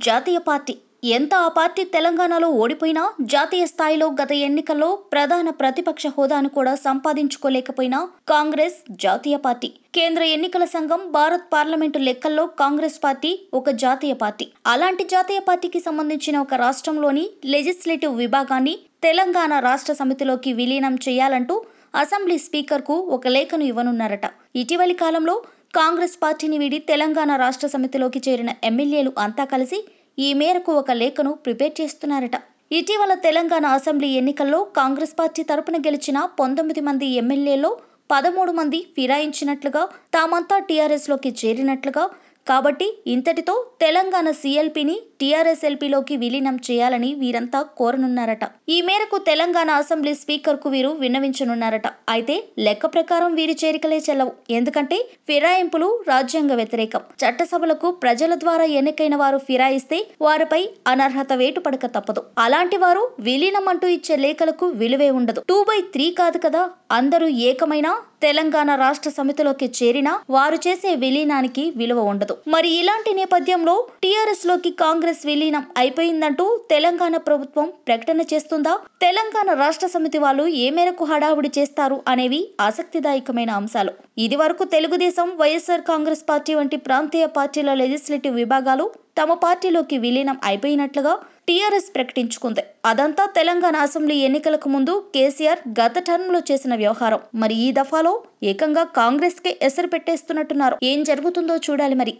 జాతీయ పార్టీ. ఎంత ఆ పార్టీ తెలంగాణలో ఓడిపోయినా, జాతీయ స్థాయిలో గత ఎన్నికల్లో ప్రధాన ప్రతిపక్ష హోదాను కూడా సంపాదించుకోలేకపోయినా కాంగ్రెస్ జాతీయ పార్టీ. కేంద్ర ఎన్నికల సంఘం, భారత్ పార్లమెంటు లెక్కల్లో కాంగ్రెస్ పార్టీ ఒక జాతీయ పార్టీ. అలాంటి జాతీయ పార్టీకి సంబంధించిన ఒక రాష్ట్రంలోని లెజిస్లేటివ్ విభాగాన్ని తెలంగాణ రాష్ట్ర సమితిలోకి విలీనం చేయాలంటూ అసెంబ్లీ స్పీకర్కు ఒక లేఖను ఇవ్వనున్నారట. ఇటీవలి కాలంలో కాంగ్రెస్ పార్టీని వీడి తెలంగాణ రాష్ట్ర సమితిలోకి చేరిన ఎమ్మెల్యేలు అంతా కలిసి ఈ మేరకు ఒక లేఖను ప్రిపేర్ చేస్తున్నారట. ఇటీవల తెలంగాణ అసెంబ్లీ ఎన్నికల్లో కాంగ్రెస్ పార్టీ తరపున గెలిచిన 19 మంది ఎమ్మెల్యేల్లో 13 మంది ఫిరాయించినట్లుగా, తామంతా టీఆర్ఎస్లోకి చేరినట్లుగా, కాబట్టి ఇంతటితో తెలంగాణ సీఎల్పీని టీఆర్ఎస్ ఎల్పీలోకి విలీనం చేయాలని వీరంతా కోరనున్నారట. ఈ మేరకు తెలంగాణ అసెంబ్లీ స్పీకర్కు వీరు విన్నవించనున్నారట. అయితే లెక్క ప్రకారం వీరి చేరికలే చెల్లవు. ఎందుకంటే ఫిరాయింపులు రాజ్యాంగ వ్యతిరేకం. చట్టసభలకు ప్రజల ద్వారా ఎన్నికైన వారు ఫిరాయిస్తే వారిపై అనర్హత వేటు పడక తప్పదు. అలాంటి వారు విలీనం అంటూ ఇచ్చే లేఖలకు విలువే ఉండదు. 2/3 కాదు కదా, అందరూ ఏకమైన తెలంగాణ రాష్ట్ర సమితిలోకి చేరినా వారు చేసే విలీనానికి విలువ ఉండదు. మరి ఇలాంటి నేపథ్యంలో టీఆర్ఎస్ లోకి కాంగ్రెస్ విలీనం అయిపోయిందంటూ తెలంగాణ ప్రభుత్వం ప్రకటన చేస్తుందా? తెలంగాణ రాష్ట్ర సమితి వాళ్ళు ఏ మేరకు హడావుడి చేస్తారు అనేవి ఆసక్తిదాయకమైన అంశాలు. ఇది వరకు తెలుగుదేశం, వైఎస్ఆర్ కాంగ్రెస్ పార్టీ వంటి ప్రాంతీయ పార్టీల లెజిస్లేటివ్ విభాగాలు తమ పార్టీలోకి విలీనం అయిపోయినట్లుగా టీఆర్ఎస్ ప్రకటించుకుంది. అదంతా తెలంగాణ అసెంబ్లీ ఎన్నికలకు ముందు కేసీఆర్ గత టర్మ్లో చేసిన వ్యవహారం. మరి ఈ దఫాలో ఏకంగా కాంగ్రెస్కే ఎసరు పెట్టేస్తున్నట్టున్నారు. ఏం జరుగుతుందో చూడాలి మరి.